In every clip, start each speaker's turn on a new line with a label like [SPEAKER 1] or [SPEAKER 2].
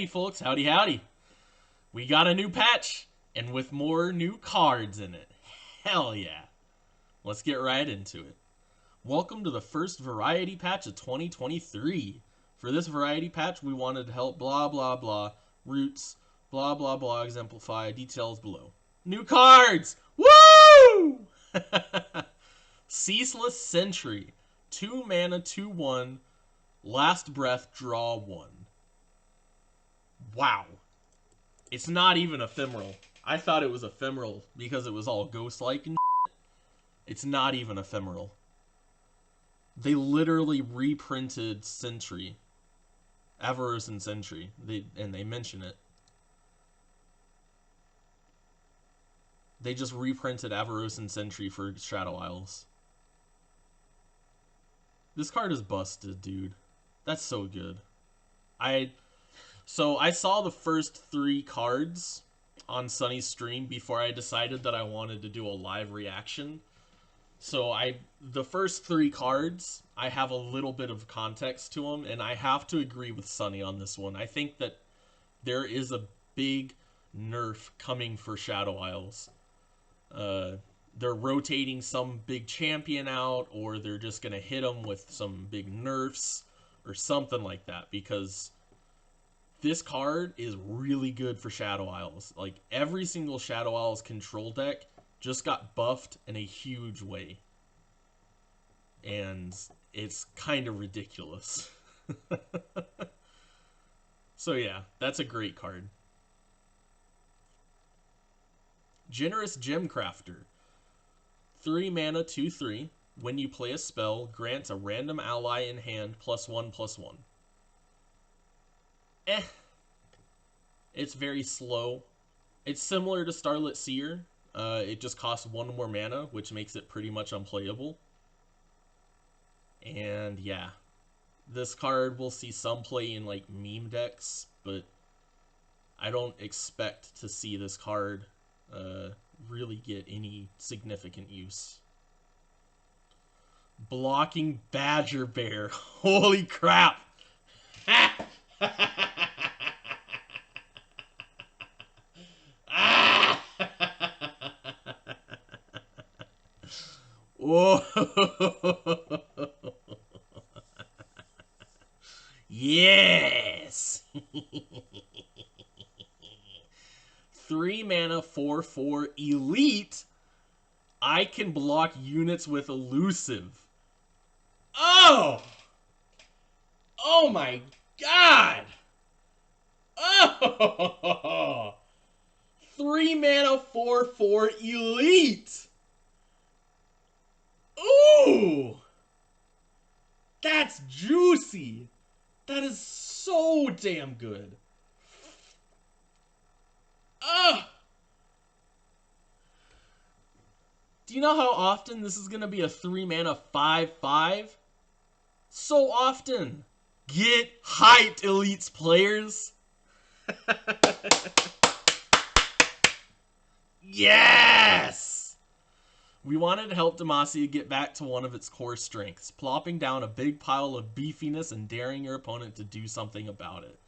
[SPEAKER 1] folks. Howdy, howdy. We got a new patch, and with more new cards in it. Hell yeah. Let's get right into it. Welcome to the first variety patch of 2023. For this variety patch, we wanted to help blah blah blah, roots, blah blah blah, exemplify, details below. New cards! Woo! Ceaseless Sentry. 2 mana, 2/1. Last breath, draw 1. Wow. It's not even ephemeral. I thought it was ephemeral because it was all ghost-like and shit. It's not even ephemeral. They literally reprinted Sentry. Avaros and Sentry. They mention it. They just reprinted Avaros and Sentry for Shadow Isles. This card is busted, dude. That's so good. So I saw the first 3 cards on Sunny's stream before I decided that I wanted to do a live reaction. So the first 3 cards, I have a little bit of context to them, and I have to agree with Sunny on this one. I think that there is a big nerf coming for Shadow Isles. They're rotating some big champion out, or they're just going to hit them with some big nerfs or something like that, because this card is really good for Shadow Isles. Like, every single Shadow Isles control deck just got buffed in a huge way. And it's kind of ridiculous. So yeah, that's a great card. Generous Gemcrafter. 3 mana, 2/3. When you play a spell, grants a random ally in hand +1/+1. It's very slow. It's similar to Starlit Seer. It just costs 1 more mana, which makes it pretty much unplayable. And yeah, this card will see some play in like meme decks, but I don't expect to see this card really get any significant use. Blocking Badgerbear. Holy crap! Whoa! Yes! 3 mana, 4/4 elite. I can block units with elusive. Oh! Oh my god! Oh! 3 mana, 4/4 elite. Ooh! That's juicy! That is so damn good. Ugh! Do you know how often this is going to be a 3 mana 5/5? So often! Get hyped, Elites players! Yes! We wanted to help Demacia get back to one of its core strengths, plopping down a big pile of beefiness and daring your opponent to do something about it.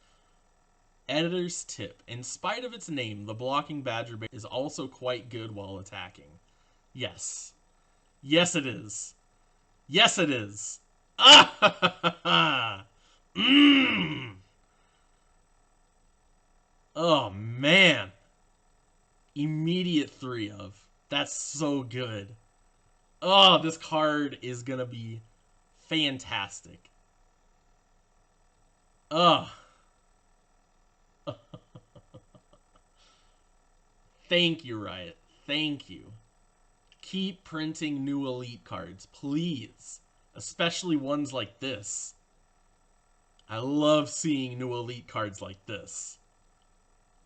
[SPEAKER 1] Editor's tip: in spite of its name, the blocking Badgerbear is also quite good while attacking. Yes. Yes, it is. Yes, it is. Ah! Mmm! Oh, man. Immediate 3 of. That's so good. Oh, this card is gonna be fantastic. Ugh. Thank you, Riot. Thank you. Keep printing new Elite cards, please. Especially ones like this. I love seeing new Elite cards like this.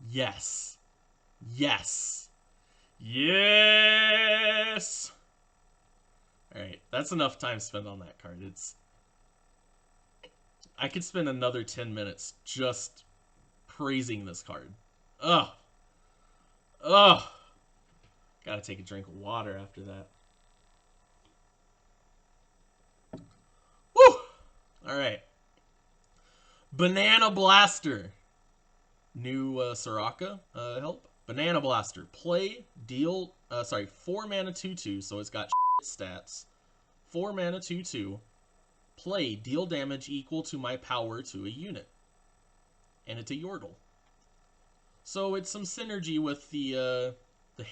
[SPEAKER 1] Yes. Yes. Yes! Alright, that's enough time spent on that card. I could spend another 10 minutes just praising this card. Ugh. Ugh. Gotta take a drink of water after that. Woo! Alright. Banana Blaster. new Soraka help. Banana Blaster. Play, deal, 4 mana 2/2, so it's got stats. 4 mana 2/2. Play, deal damage equal to my power to a unit. And it's a Yordle. So it's some synergy with the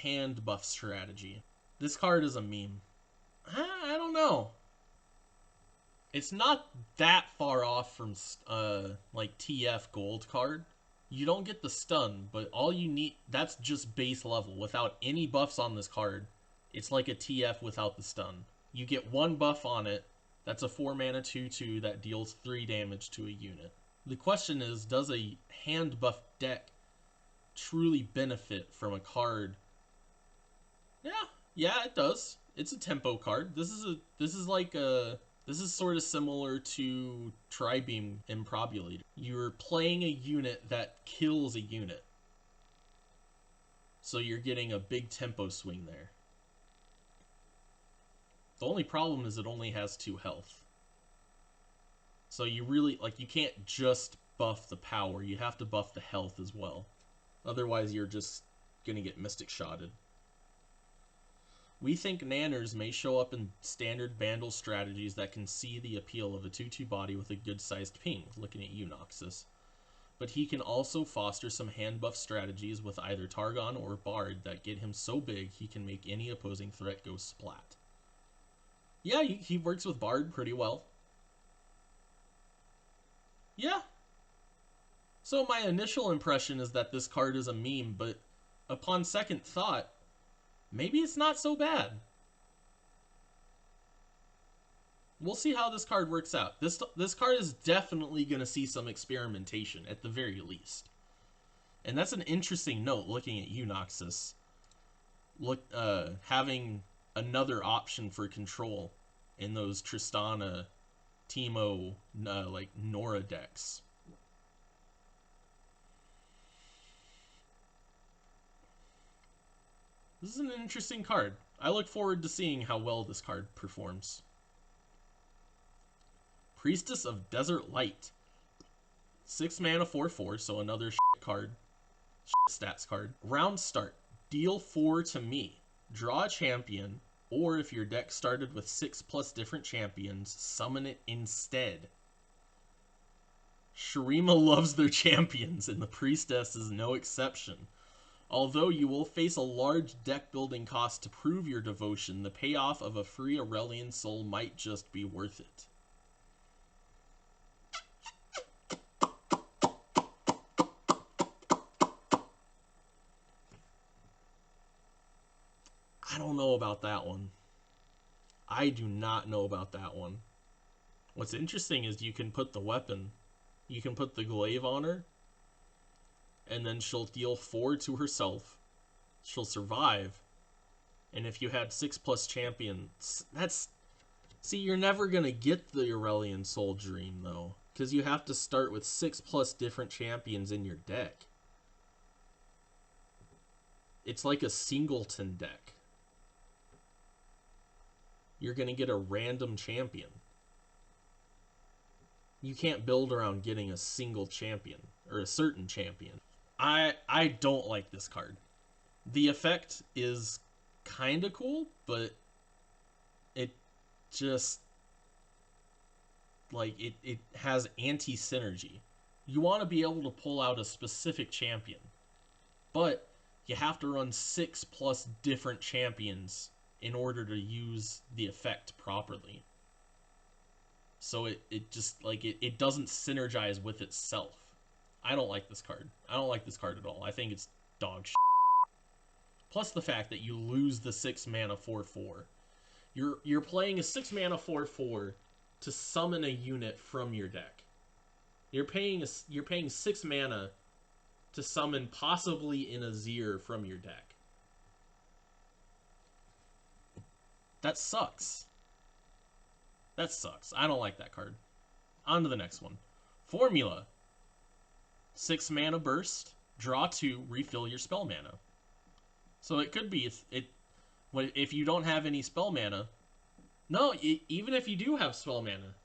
[SPEAKER 1] hand buff strategy. This card is a meme. I don't know. It's not that far off from like TF gold card. You don't get the stun, but all you need, that's just base level without any buffs on this card. It's like a TF without the stun. You get 1 buff on it. That's a 4 mana 2/2 that deals 3 damage to a unit. The question is, does a hand buff deck truly benefit from a card? Yeah, it does. It's a tempo card. This is sort of similar to Tribeam Improbulator. You're playing a unit that kills a unit. So you're getting a big tempo swing there. The only problem is it only has 2 health. So you really, like, you can't just buff the power. You have to buff the health as well. Otherwise, you're just gonna get Mystic Shotted. We think Nanners may show up in standard Bandle strategies that can see the appeal of a 2/2 body with a good-sized ping, looking at you, Noxus. But he can also foster some hand buff strategies with either Targon or Bard that get him so big he can make any opposing threat go splat. Yeah, he works with Bard pretty well. Yeah. So my initial impression is that this card is a meme, but upon second thought, maybe it's not so bad. We'll see how this card works out. This card is definitely going to see some experimentation, at the very least. And that's an interesting note, looking at you, Noxus. Having another option for control in those Tristana, Teemo, like Nora decks. This is an interesting card. I look forward to seeing how well this card performs. Priestess of Desert Light. 6 mana 4/4, so another card. Stats card. Round start. Deal 4 to me. Draw a champion, or if your deck started with 6+ different champions, summon it instead. Shurima loves their champions, and the Priestess is no exception. Although you will face a large deck building cost to prove your devotion, the payoff of a free Aurelian Soul might just be worth it. I don't know about that one. I do not know about that one. What's interesting is you can put the weapon, you can put the glaive on her, and then she'll deal 4 to herself. She'll survive. And if you had 6+ champions, that's... See, you're never going to get the Aurelian Soul Dream, though. Because you have to start with 6+ different champions in your deck. It's like a singleton deck. You're going to get a random champion. You can't build around getting a single champion, or a certain champion. I don't like this card. The effect is kind of cool, but it just, like, it has anti-synergy. You want to be able to pull out a specific champion, but you have to run 6+ different champions in order to use the effect properly. So it just, like, it doesn't synergize with itself. I don't like this card. I don't like this card at all. I think it's dog shit. Plus the fact that you lose the 6 mana 4/4. You're playing a 6 mana 4/4 to summon a unit from your deck. You're paying 6 mana to summon possibly an Azir from your deck. That sucks. That sucks. I don't like that card. On to the next one. Formula. 6 mana burst, draw 2, refill your spell mana. So it could be if you don't have any spell mana. No, even if you do have spell mana,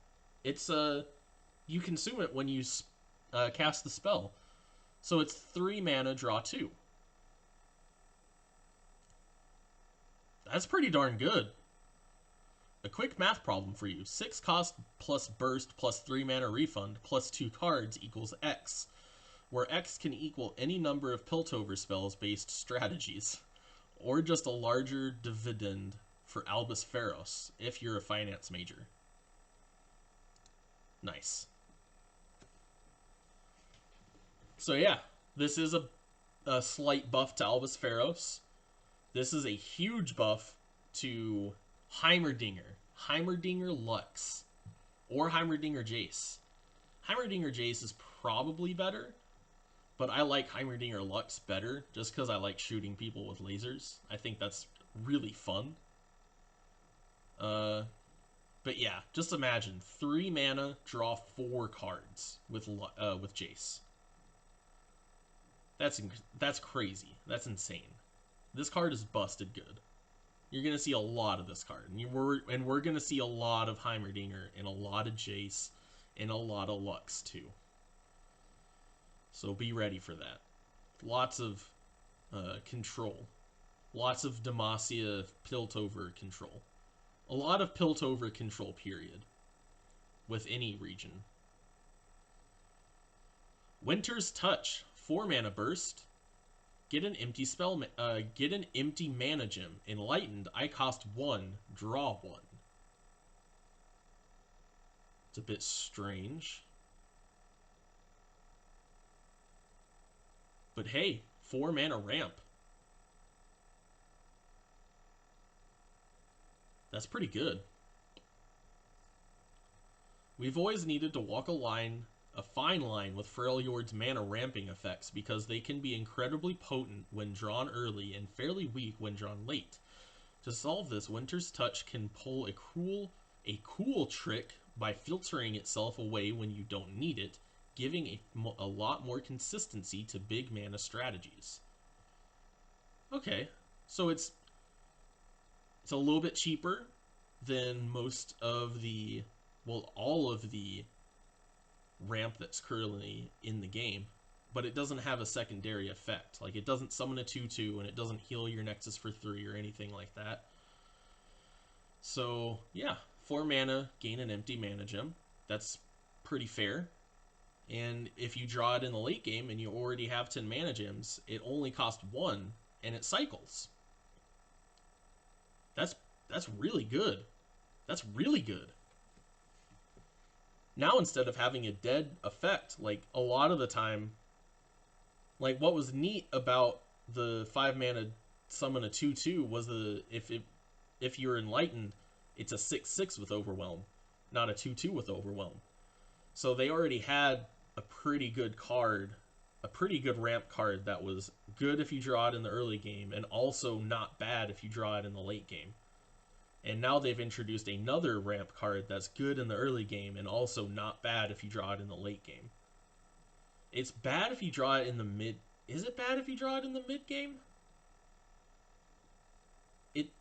[SPEAKER 1] it's you consume it when you cast the spell. So it's 3 mana, draw 2. That's pretty darn good. A quick math problem for you. 6 cost plus burst plus 3 mana refund plus 2 cards equals X, where X can equal any number of Piltover spells based strategies, or just a larger dividend for Albus Pharos if you're a finance major. Nice. So yeah, this is a slight buff to Albus Pharos. This is a huge buff to Heimerdinger, Heimerdinger Lux, or Heimerdinger Jace. Heimerdinger Jace is probably better, but I like Heimerdinger Lux better just because I like shooting people with lasers. I think that's really fun. But yeah, just imagine 3 mana, draw 4 cards with Jace. That's crazy. That's insane. This card is busted good. You're gonna see a lot of this card, and we're gonna see a lot of Heimerdinger and a lot of Jace and a lot of Lux too. So be ready for that. Lots of control, lots of Demacia Piltover control, a lot of Piltover control. Period. With any region. Winter's Touch, 4 mana burst. Get an empty get an empty mana gem. Enlightened, I cost 1, draw 1. It's a bit strange. But hey, 4 mana ramp. That's pretty good. We've always needed to walk a fine line with Freljord's mana ramping effects because they can be incredibly potent when drawn early and fairly weak when drawn late. To solve this, Winter's Touch can pull a cool trick by filtering itself away when you don't need it, giving a lot more consistency to big mana strategies. Okay, so it's a little bit cheaper than most of the, well, all of the ramp that's currently in the game, but it doesn't have a secondary effect. Like, it doesn't summon a 2/2 and it doesn't heal your Nexus for 3 or anything like that. So yeah, 4 mana, gain an empty mana gem. That's pretty fair. And if you draw it in the late game and you already have 10 mana gems, it only costs 1 and it cycles. That's really good. That's really good. Now, instead of having a dead effect, like a lot of the time, like what was neat about the 5 mana summon a 2/2 was if you're enlightened, it's a 6/6 with Overwhelm, not a 2/2 with Overwhelm. So they already had a pretty good card, a pretty good ramp card that was good if you draw it in the early game and also not bad if you draw it in the late game. And now they've introduced another ramp card that's good in the early game and also not bad if you draw it in the late game. It's bad if you draw it in the mid... Is it bad if you draw it in the mid game?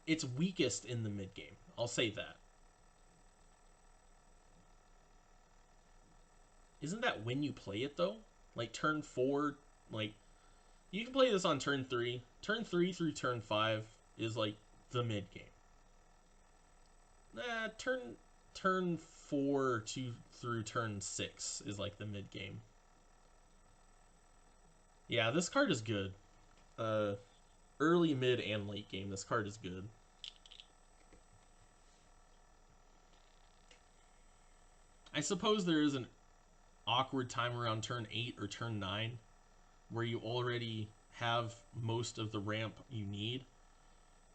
[SPEAKER 1] It's weakest in the mid game. I'll say that. Isn't that when you play it though? Like turn 4, like you can play this on turn 3. Turn 3 through turn 5 is like the mid game. Turn 4 through turn 6 is like the mid game. Yeah, this card is good. Early, mid, and late game, this card is good. I suppose there is an awkward time around turn 8 or turn 9 where you already have most of the ramp you need,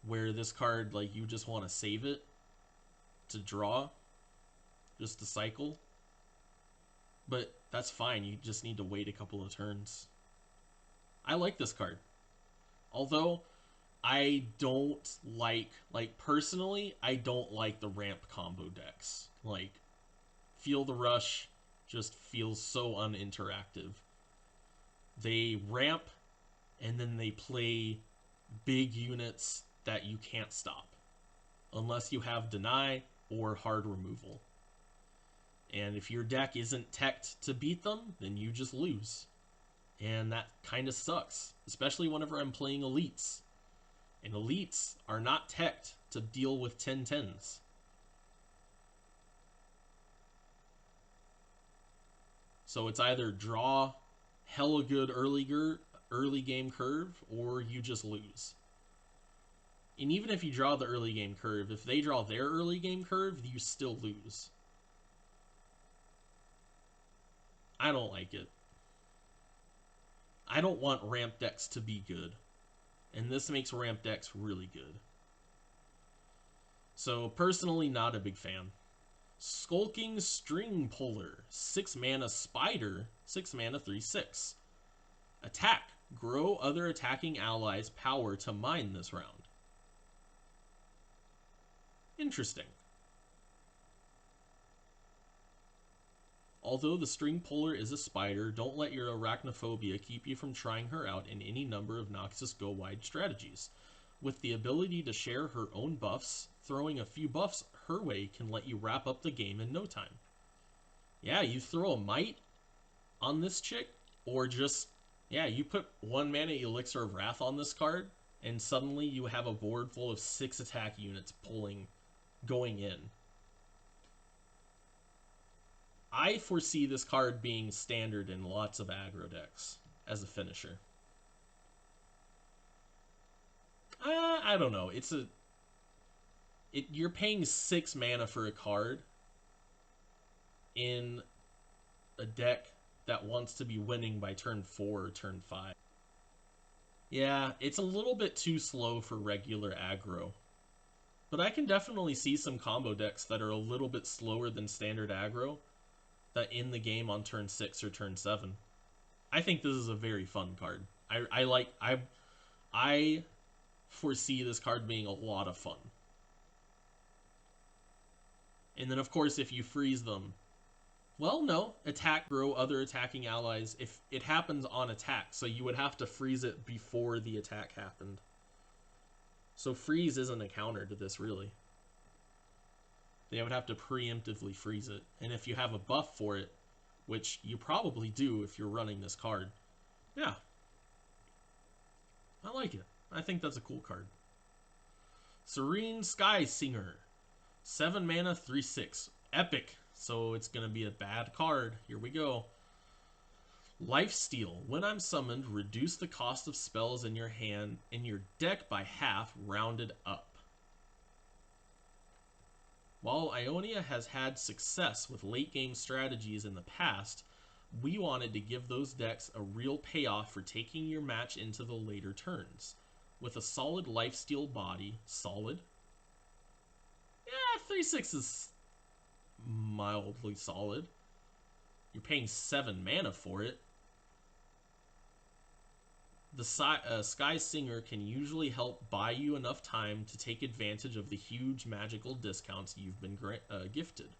[SPEAKER 1] where this card, like, you just want to save it to draw, just to cycle. But that's fine, you just need to wait a couple of turns. I like this card. Although, I don't like personally, I don't like the ramp combo decks. Like, Feel the Rush just feels so uninteractive. They ramp, and then they play big units that you can't stop. Unless you have Deny or Hard Removal. And if your deck isn't teched to beat them, then you just lose. And that kind of sucks, especially whenever I'm playing elites. And elites are not teched to deal with 10-10s. So it's either draw hella good early game curve, or you just lose. And even if you draw the early game curve, if they draw their early game curve, you still lose. I don't like it. I don't want ramp decks to be good. And this makes ramp decks really good. So, personally, not a big fan. Skulking String-Puller. 6 mana Spider. 6 mana 3/6. Attack. Grow other attacking allies' power to mine this round. Interesting. Although the String-Puller is a spider, don't let your arachnophobia keep you from trying her out in any number of Noxus go-wide strategies. With the ability to share her own buffs, throwing a few buffs her way can let you wrap up the game in no time. Yeah, you throw a Might on this chick, or just, yeah, you put 1 mana Elixir of Wrath on this card, and suddenly you have a board full of 6 attack units going in. I foresee this card being standard in lots of aggro decks as a finisher. I don't know. You're paying 6 mana for a card in a deck that wants to be winning by turn 4 or turn 5. Yeah, it's a little bit too slow for regular aggro. But I can definitely see some combo decks that are a little bit slower than standard aggro that end the game on turn 6 or turn 7. I think this is a very fun card. I foresee this card being a lot of fun. And then, of course, if you freeze them, well, no, attack, grow other attacking allies. If it happens on attack, so you would have to freeze it before the attack happened. So freeze isn't a counter to this, really. They would have to preemptively freeze it. And if you have a buff for it, which you probably do if you're running this card, yeah. I like it. I think that's a cool card. Serene Sky-Singer. 7 mana, 3/6. Epic. So it's going to be a bad card. Here we go. Lifesteal. When I'm summoned, reduce the cost of spells in your hand in your deck by half, rounded up. While Ionia has had success with late game strategies in the past, we wanted to give those decks a real payoff for taking your match into the later turns. With a solid lifesteal body, solid? Yeah, 3/6 is mildly solid. You're paying 7 mana for it. The Sky-Singer can usually help buy you enough time to take advantage of the huge magical discounts you've been gifted.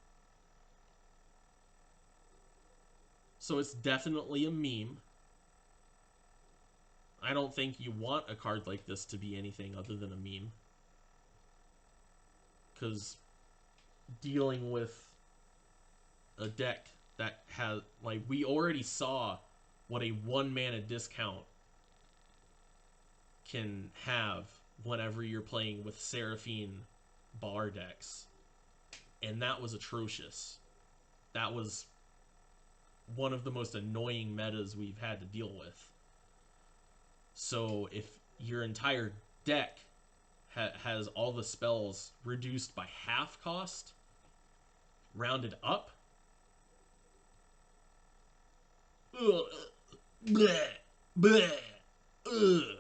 [SPEAKER 1] So it's definitely a meme. I don't think you want a card like this to be anything other than a meme. Because dealing with a deck that has, like, we already saw what a 1 mana discount can have whenever you're playing with Seraphine bar decks. And that was atrocious. That was one of the most annoying metas we've had to deal with. So if your entire deck has all the spells reduced by half cost, rounded up, ugh, bleh, bleh, ugh.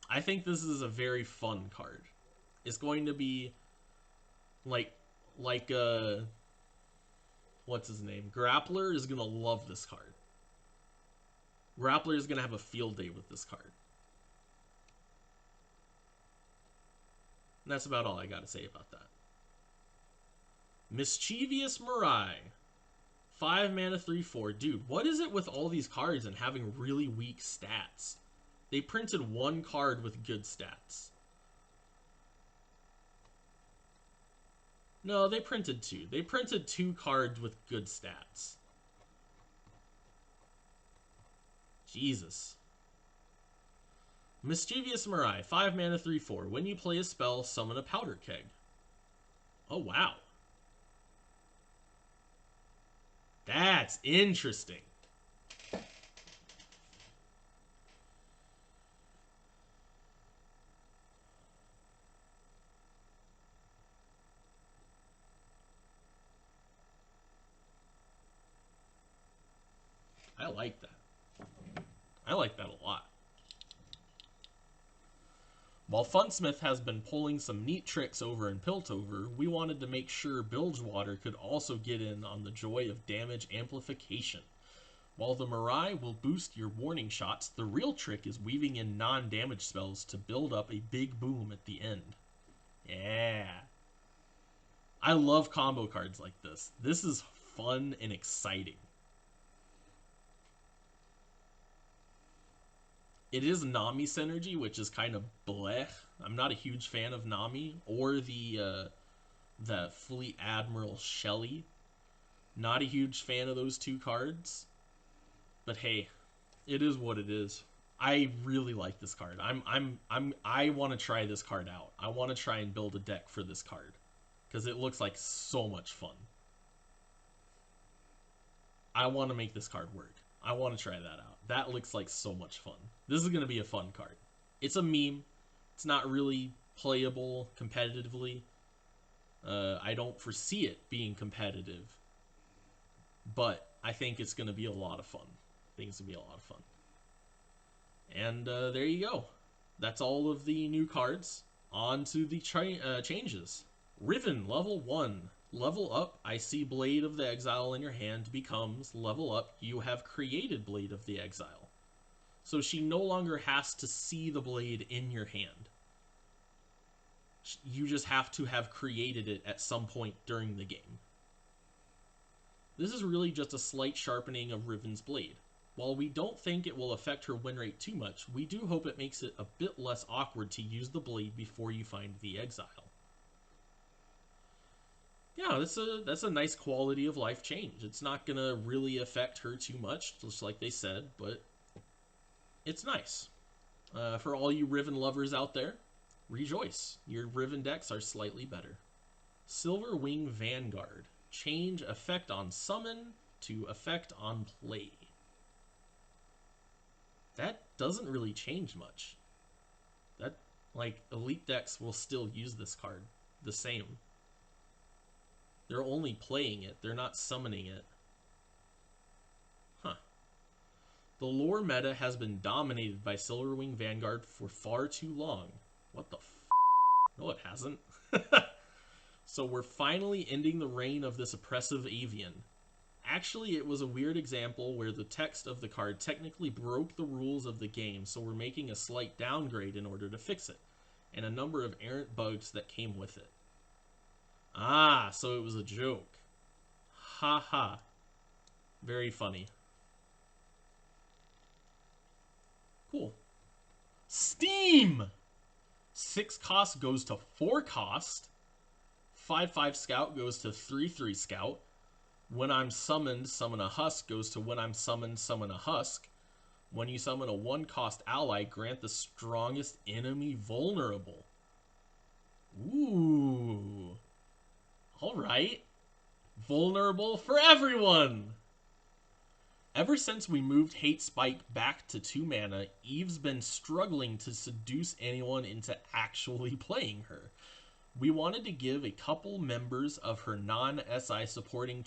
[SPEAKER 1] I think this is a very fun card. It's going to be like what's his name? Grappler is going to love this card. Grappler is going to have a field day with this card. And that's about all I got to say about that. Mischievous Marai. 5 mana, 3/4. Dude, what is it with all these cards and having really weak stats? They printed one card with good stats. No, they printed 2. They printed 2 cards with good stats. Jesus. Mischievous Marai, 5 mana, 3/4. When you play a spell, summon a powder keg. Oh, wow. That's interesting. I like that. I like that a lot. While Funsmith has been pulling some neat tricks over in Piltover, we wanted to make sure Bilgewater could also get in on the joy of damage amplification. While the Marai will boost your warning shots, the real trick is weaving in non-damage spells to build up a big boom at the end. Yeah. I love combo cards like this. This is fun and exciting. It is Nami synergy, which is kind of blech. I'm not a huge fan of Nami or the Fleet Admiral Shelley. Not a huge fan of those 2 cards. But hey, it is what it is. I really like this card. I want to try this card out. I want to try and build a deck for this card because it looks like so much fun. I want to make this card work. I want to try that out. That looks like so much fun. This is going to be a fun card. It's a meme. It's not really playable competitively. I don't foresee it being competitive. But I think it's going to be a lot of fun. I think it's going to be a lot of fun. And there you go. That's all of the new cards. On to the changes. Riven, level 1. Level up, I see Blade of the Exile in your hand becomes, level up, you have created Blade of the Exile. So she no longer has to see the blade in your hand. You just have to have created it at some point during the game. This is really just a slight sharpening of Riven's blade. While we don't think it will affect her win rate too much, we do hope it makes it a bit less awkward to use the blade before you find the Exile. Yeah, that's a nice quality of life change. It's not going to really affect her too much, just like they said, but it's nice. For all you Riven lovers out there, rejoice. Your Riven decks are slightly better. Silverwing Vanguard. Change effect on summon to effect on play. That doesn't really change much. That, like, elite decks will still use this card the same. They're only playing it. They're not summoning it. Huh. The lore meta has been dominated by Silverwing Vanguard for far too long. What the f***? No, it hasn't. So we're finally ending the reign of this oppressive avian. Actually, it was a weird example where the text of the card technically broke the rules of the game, so we're making a slight downgrade in order to fix it, and a number of errant bugs that came with it. Ah, so it was a joke. Ha ha. Very funny. Cool. Steem! 6 cost goes to 4 cost. 5/5 scout goes to 3/3 scout. When I'm summoned, summon a husk goes to when I'm summoned, summon a husk. When you summon a 1 cost ally, grant the strongest enemy vulnerable. Ooh. Alright. Vulnerable for everyone! Ever since we moved Hate Spike back to 2 mana, Eve's been struggling to seduce anyone into actually playing her. We wanted to give a couple members of her non-SI supporting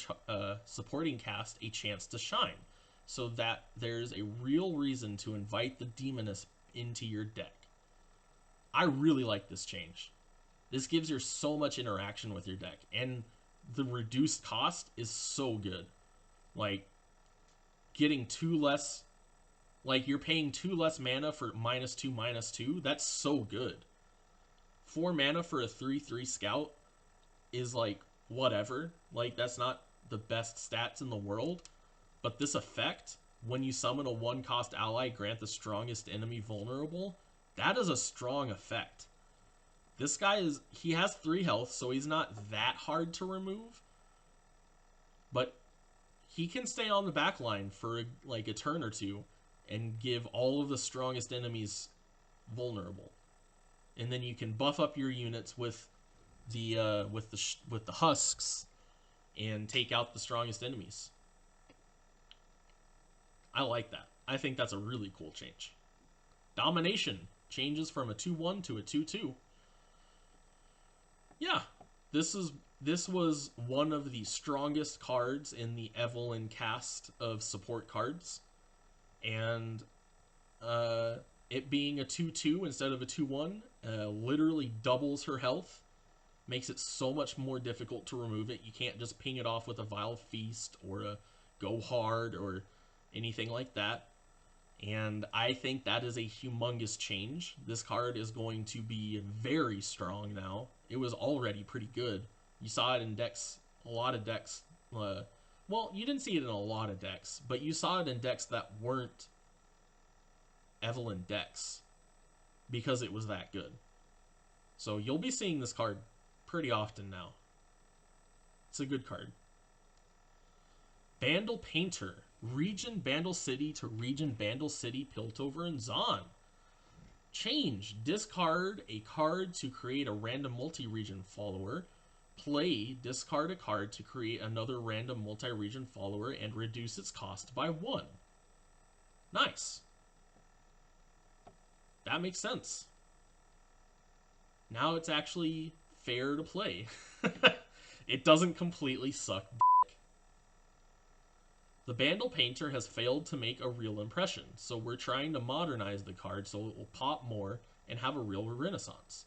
[SPEAKER 1] cast a chance to shine, so that there's a real reason to invite the Demoness into your deck. I really like this change. This gives you so much interaction with your deck, and the reduced cost is so good. Like, getting 2 less, like, you're paying 2 less mana for -2/-2, that's so good. 4 mana for a 3/3 scout is, like, whatever. Like, that's not the best stats in the world, but this effect, when you summon a 1 cost ally, grant the strongest enemy vulnerable, that is a strong effect. This guy he has 3 health, so he's not that hard to remove. But he can stay on the back line for like a turn or two and give all of the strongest enemies vulnerable. And then you can buff up your units with the husks and take out the strongest enemies. I like that. I think that's a really cool change. Domination changes from a 2-1 to a 2-2. Yeah, this was one of the strongest cards in the Evelyn cast of support cards, and it being a 2-2 instead of a 2-1 literally doubles her health, makes it so much more difficult to remove it. You can't just ping it off with a Vile Feast or a Go Hard or anything like that. And I think that is a humongous change. This card is going to be very strong now. It was already pretty good. You saw it in decks, a lot of decks. Well, you didn't see it in a lot of decks, but you saw it in decks that weren't Evelyn decks because it was that good. So you'll be seeing this card pretty often now. It's a good card. Bandle Painter. Region Bandle City to Region Bandle City, Piltover, and Zon. Change. Discard a card to create a random multi-region follower. Play. Discard a card to create another random multi-region follower and reduce its cost by 1. Nice. That makes sense. Now it's actually fair to play. It doesn't completely suck. The Bandle Painter has failed to make a real impression, so we're trying to modernize the card so it will pop more and have a real renaissance.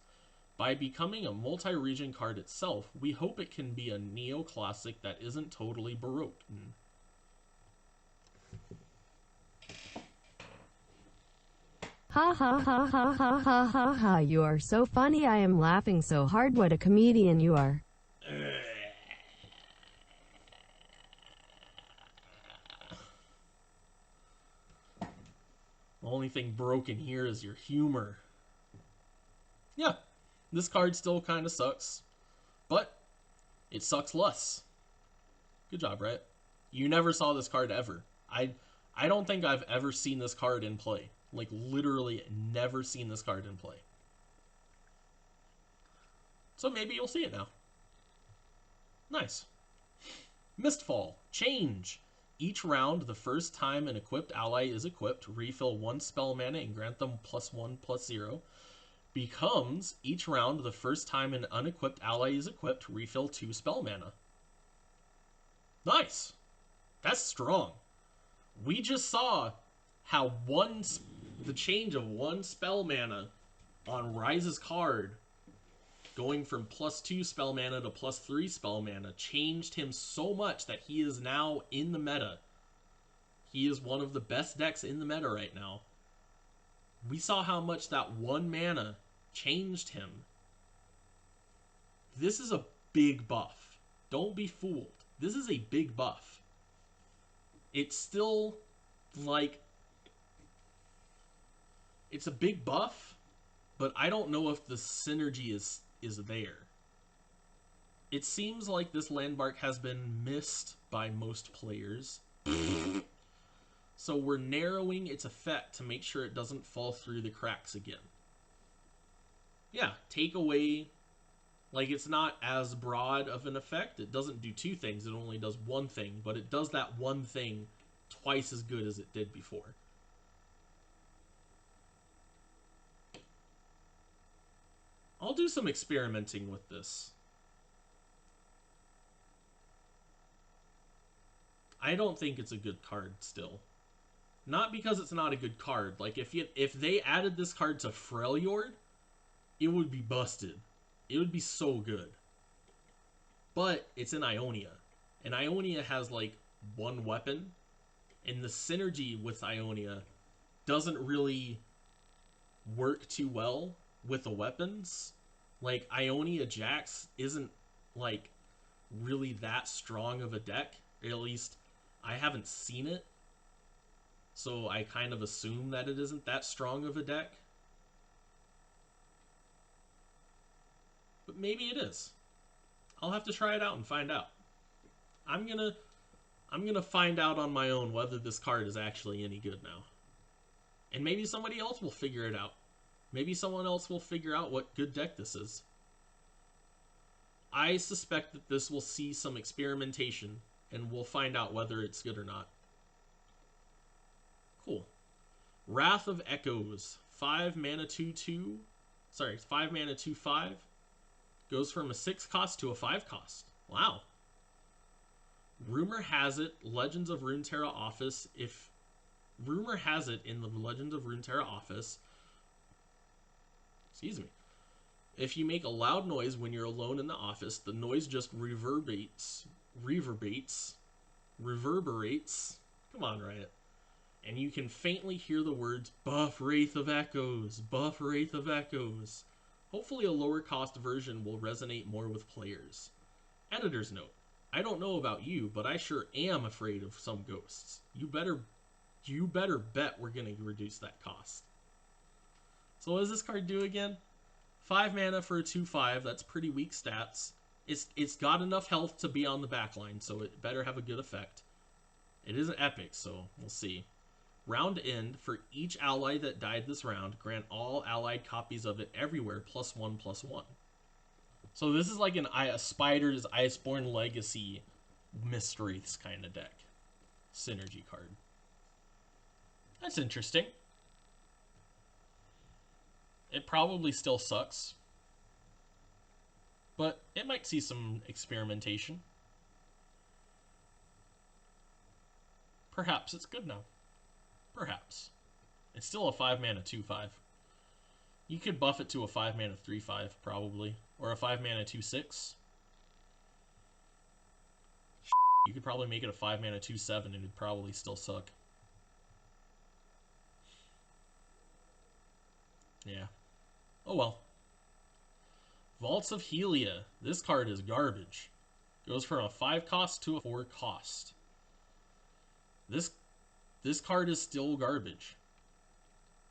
[SPEAKER 1] By becoming a multi-region card itself, we hope it can be a neoclassic that isn't totally Baroque.
[SPEAKER 2] Ha ha ha ha ha ha ha ha, you are so funny, I am laughing so hard, what a comedian you are.
[SPEAKER 1] The only thing broken here is your humor. Yeah, this card still kind of sucks, but it sucks less. Good job, Rhett. You never saw this card ever. I don't think I've ever seen this card in play. Like, literally never seen this card in play. So maybe you'll see it now. Nice. Mistfall. Change. Each round, the first time an equipped ally is equipped, refill 1 spell mana and grant them +1/+0. Becomes, each round, the first time an unequipped ally is equipped, refill 2 spell mana. Nice. That's strong. We just saw how the change of 1 spell mana on Ryze's card, going from +2 spell mana to +3 spell mana, changed him so much that he is now in the meta. He is one of the best decks in the meta right now. We saw how much that 1 mana changed him. This is a big buff. Don't be fooled. This is a big buff. It's still, like, it's a big buff, but I don't know if the synergy is there. It seems like this landmark has been missed by most players. So we're narrowing its effect to make sure it doesn't fall through the cracks again. Yeah, take away, like, it's not as broad of an effect. It doesn't do 2 things, it only does 1 thing, but it does that 1 thing twice as good as it did before. I'll do some experimenting with this. I don't think it's a good card still. Not because it's not a good card. Like, if they added this card to Freljord, it would be busted. It would be so good. But it's in Ionia. And Ionia has, like, 1 weapon. And the synergy with Ionia doesn't really work too well with the weapons. Like, Ionia Jax isn't, like, really that strong of a deck. Or at least, I haven't seen it. So I kind of assume that it isn't that strong of a deck. But maybe it is. I'll have to try it out and find out. I'm gonna find out on my own whether this card is actually any good now. And maybe somebody else will figure it out. Maybe someone else will figure out what good deck this is. I suspect that this will see some experimentation, and we'll find out whether it's good or not. Cool. Wrath of Echoes. 5 mana 2/2. Sorry, 5 mana 2/5. Goes from a 6 cost to a 5 cost. Wow. Rumor has it, Legends of Runeterra office, Rumor has it in the Legends of Runeterra office, excuse me, if you make a loud noise when you're alone in the office, the noise just reverberates, come on, Riot, and you can faintly hear the words, buff Wraith of Echoes, buff Wraith of Echoes. Hopefully a lower cost version will resonate more with players. Editor's note. I don't know about you, but I sure am afraid of some ghosts. You better bet we're going to reduce that cost. So what does this card do again? 5 mana for a 2/5. That's pretty weak stats. It's got enough health to be on the backline, so it better have a good effect. It isn't epic, so we'll see. Round end, for each ally that died this round, grant all allied copies of it everywhere +1/+1. So this is like a Spider's Iceborne Legacy Mistwraiths kind of deck. Synergy card. That's interesting. It probably still sucks, but it might see some experimentation. Perhaps it's good now. Perhaps. It's still a 5 mana 2/5. You could buff it to a 5 mana 3/5 probably, or a 5 mana 2/6. You could probably make it a 5 mana 2/7 and it'd probably still suck. Yeah. Oh well. Vaults of Helia. This card is garbage. Goes from a 5 cost to a 4 cost. This card is still garbage.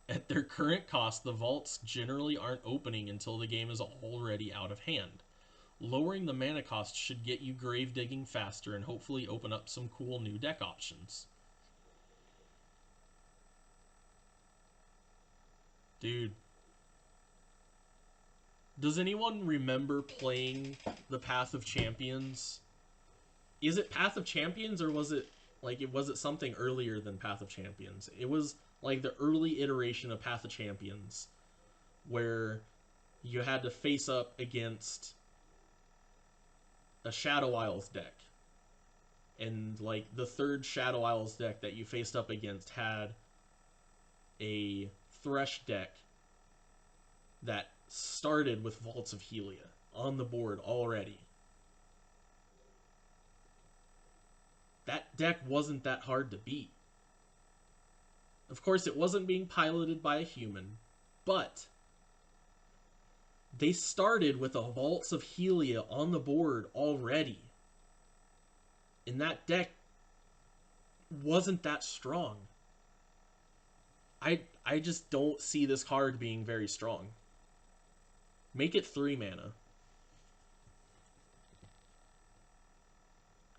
[SPEAKER 1] At their current cost, the vaults generally aren't opening until the game is already out of hand. Lowering the mana cost should get you grave digging faster and hopefully open up some cool new deck options. Dude. Does anyone remember playing the Path of Champions? Is it Path of Champions, or was it something earlier than Path of Champions? It was like the early iteration of Path of Champions, where you had to face up against a Shadow Isles deck. And like the third Shadow Isles deck that you faced up against had a Thresh deck that started with Vaults of Helia on the board already. That deck wasn't that hard to beat. Of course, it wasn't being piloted by a human, but they started with a Vaults of Helia on the board already. And that deck wasn't that strong. I just don't see this card being very strong. Make it 3 mana.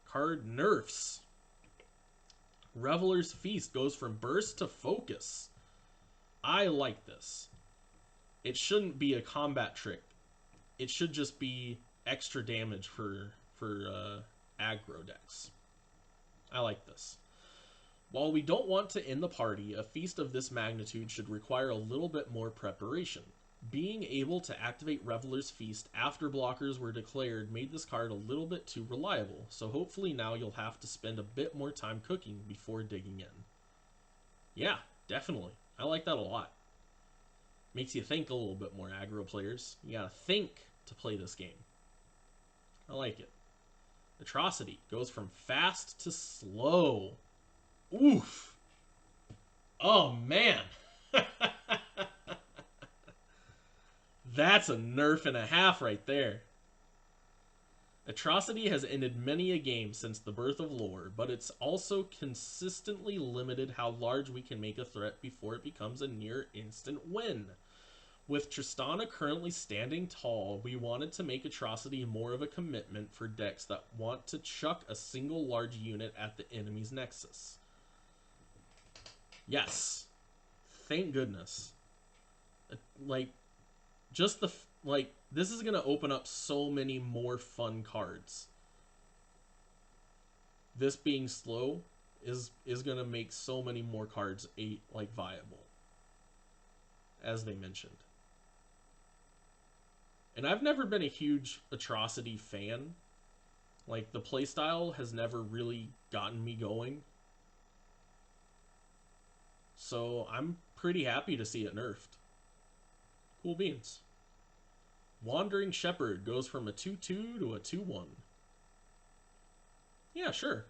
[SPEAKER 1] Card nerfs. Reveler's Feast goes from burst to focus. I like this. It shouldn't be a combat trick. It should just be extra damage for aggro decks. I like this. While we don't want to end the party, a feast of this magnitude should require a little bit more preparation. Being able to activate Reveler's Feast after blockers were declared made this card a little bit too reliable, so hopefully now you'll have to spend a bit more time cooking before digging in. Yeah, definitely. I like that a lot. Makes you think a little bit more, aggro players. You gotta think to play this game. I like it. Atrocity goes from fast to slow. Oof. Oh, man. That's a nerf and a half right there. Atrocity has ended many a game since the birth of lore, but it's also consistently limited how large we can make a threat before it becomes a near instant win. With Tristana currently standing tall, we wanted to make Atrocity more of a commitment for decks that want to chuck a single large unit at the enemy's Nexus. Yes. Thank goodness. Like, just the... Like, this is going to open up so many more fun cards. This being slow is going to make so many more cards viable. As they mentioned. And I've never been a huge Atrocity fan. Like, the playstyle has never really gotten me going. So, I'm pretty happy to see it nerfed. Cool beans. Wandering Shepherd goes from a 2-2 to a 2-1. Yeah, sure.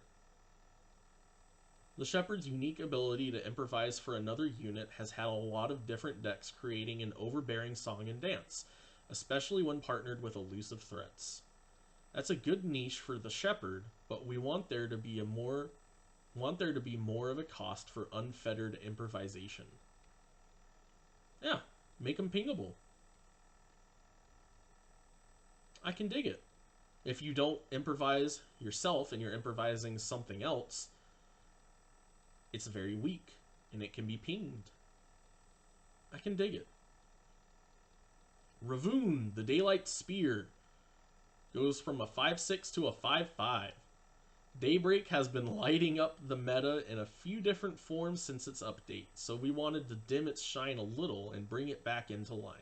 [SPEAKER 1] The Shepherd's unique ability to improvise for another unit has had a lot of different decks creating an overbearing song and dance, especially when partnered with elusive threats. That's a good niche for the Shepherd, but we want there to be more of a cost for unfettered improvisation. Yeah, make them pingable. I can dig it. If you don't improvise yourself and you're improvising something else, it's very weak and it can be pinged. I can dig it. Rahvun, the Daylight Spear, goes from a 5-6 to a 5-5. Daybreak has been lighting up the meta in a few different forms since its update, so we wanted to dim its shine a little and bring it back into line.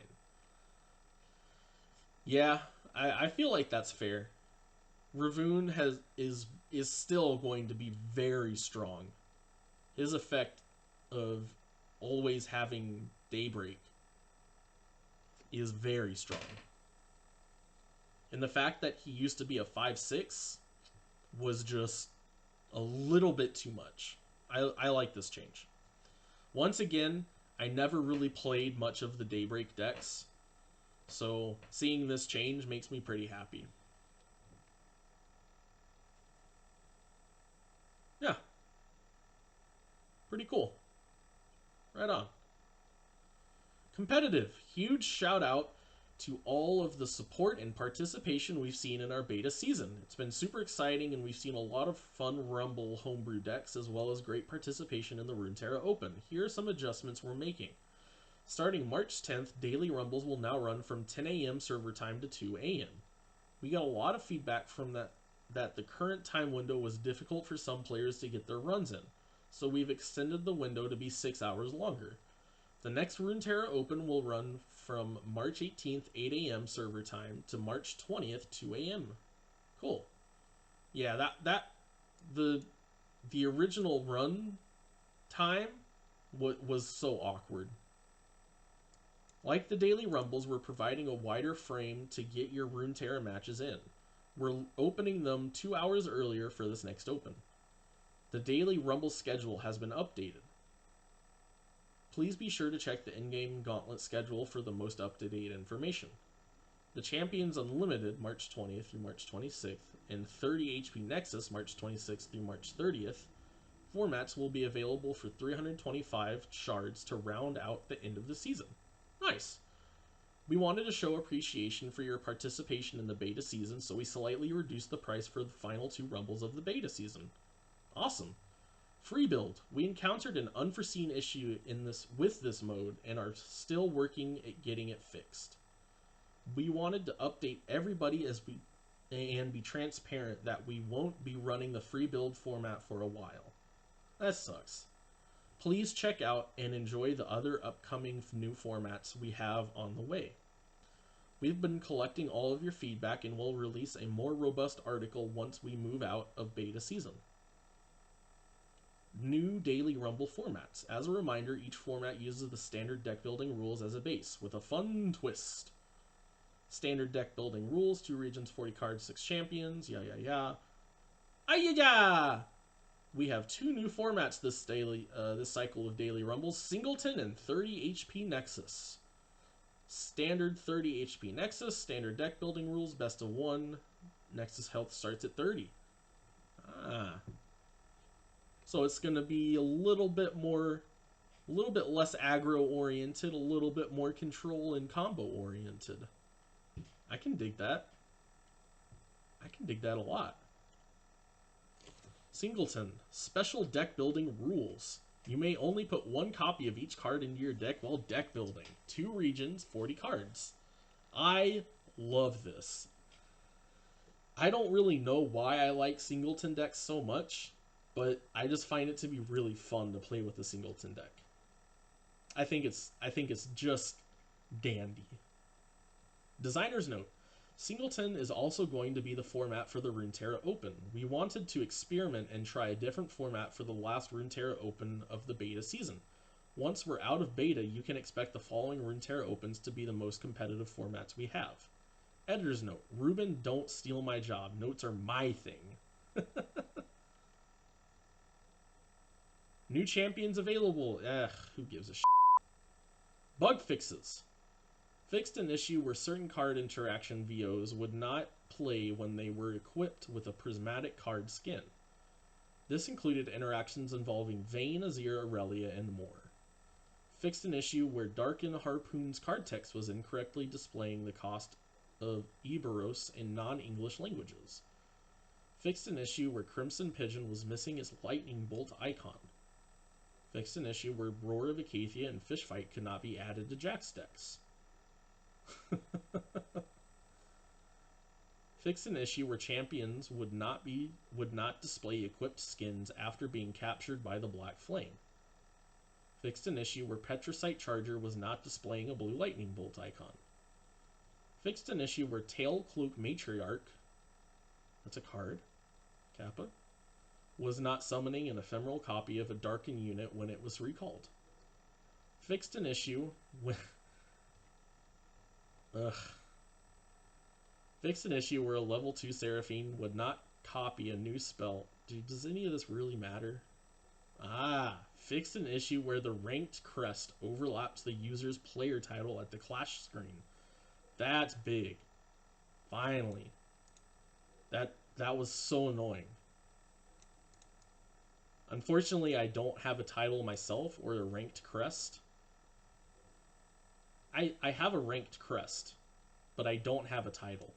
[SPEAKER 1] Yeah, I feel like that's fair. Rahvun is still going to be very strong. His effect of always having Daybreak is very strong. And the fact that he used to be a 5-6 was just a little bit too much. I like this change. Once again, I never really played much of the Daybreak decks, so seeing this change makes me pretty happy. Yeah. Pretty cool. Right on. Competitive. Huge shout out to all of the support and participation we've seen in our beta season. It's been super exciting and we've seen a lot of fun Rumble homebrew decks as well as great participation in the Runeterra Open. Here are some adjustments we're making. Starting March 10th, daily Rumbles will now run from 10 a.m. server time to 2 a.m. We got a lot of feedback from that the current time window was difficult for some players to get their runs in, so we've extended the window to be 6 hours longer. The next Runeterra Open will run from March 18th, 8 a.m. server time to March 20th, 2 a.m. Cool. Yeah, the original run time was so awkward. Like the daily Rumbles, we're providing a wider frame to get your Runeterra matches in. We're opening them 2 hours earlier for this next Open. The daily Rumble schedule has been updated. Please be sure to check the in-game Gauntlet schedule for the most up-to-date information. The Champions Unlimited, March 20th through March 26th, and 30 HP Nexus, March 26th through March 30th, formats will be available for 325 shards to round out the end of the season. Nice! We wanted to show appreciation for your participation in the beta season, so we slightly reduced the price for the final 2 Rumbles of the beta season. Awesome! Free build. We encountered an unforeseen issue with this mode and are still working at getting it fixed. We wanted to update everybody and be transparent that we won't be running the free build format for a while. That sucks. Please check out and enjoy the other upcoming new formats we have on the way. We've been collecting all of your feedback and will release a more robust article once we move out of beta season. New daily Rumble formats. As a reminder, each format uses the standard deck building rules as a base, with a fun twist. Standard deck building rules, 2 regions, 40 cards, 6 champions, Ayaya! We have 2 new formats this cycle of daily Rumbles, Singleton and 30 HP Nexus. Standard 30 HP Nexus, standard deck building rules, best of 1. Nexus health starts at 30. So it's going to be a little bit more A little bit less aggro-oriented, a little bit more control and combo-oriented. I can dig that. I can dig that a lot. Singleton. Special deck building rules. You may only put one copy of each card into your deck while deck building. 2 regions, 40 cards. I love this. I don't really know why I like Singleton decks so much, but I just find it to be really fun to play with a Singleton deck. I think it's just dandy. Designer's note. Singleton is also going to be the format for the Runeterra Open. We wanted to experiment and try a different format for the last Runeterra Open of the beta season. Once we're out of beta, you can expect the following Runeterra Opens to be the most competitive formats we have. Editor's note. Ruben, don't steal my job. Notes are my thing. New champions available. Who gives a shit? Bug fixes. Fixed an issue where certain card interaction VOs would not play when they were equipped with a prismatic card skin. This included interactions involving Vayne, Azir, Aurelia, and more. Fixed an issue where Darken Harpoon's card text was incorrectly displaying the cost of Iberos in non-English languages. Fixed an issue where Crimson Pigeon was missing its lightning bolt icon. Fixed an issue where Roar of Acacia and Fishfight could not be added to Jack's decks. Fixed an issue where champions would not display equipped skins after being captured by the Black Flame. Fixed an issue where Petricite Charger was not displaying a blue lightning bolt icon. Fixed an issue where Tail Cloak Matriarch, that's a card, Kappa, was not summoning an ephemeral copy of a Darken unit when it was recalled. Fixed an issue with Fixed an issue where a level 2 Seraphine would not copy a new spell. Dude, does any of this really matter? Fixed an issue where the ranked crest overlaps the user's player title at the clash screen. That's big. Finally. That was so annoying. Unfortunately, I don't have a title myself or a ranked crest. I have a ranked crest, but I don't have a title.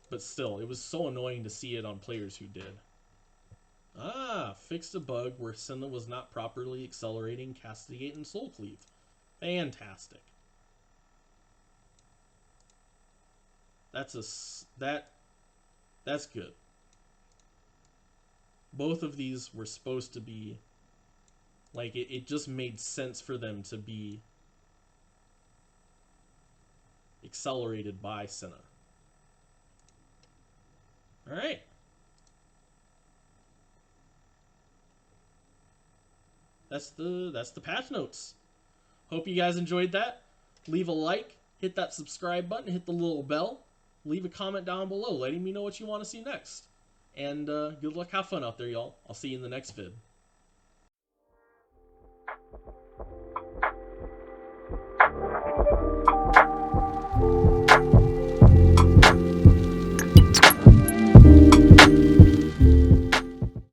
[SPEAKER 1] But still, it was so annoying to see it on players who did. Fixed a bug where Senna was not properly accelerating Castigate and Soul Cleave. Fantastic. That's good. Both of these were supposed to be, like, it just made sense for them to be accelerated by Senna. Alright. That's the patch notes. Hope you guys enjoyed that. Leave a like, hit that subscribe button, hit the little bell, leave a comment down below letting me know what you want to see next. And good luck, have fun out there, y'all. I'll see you in the next vid.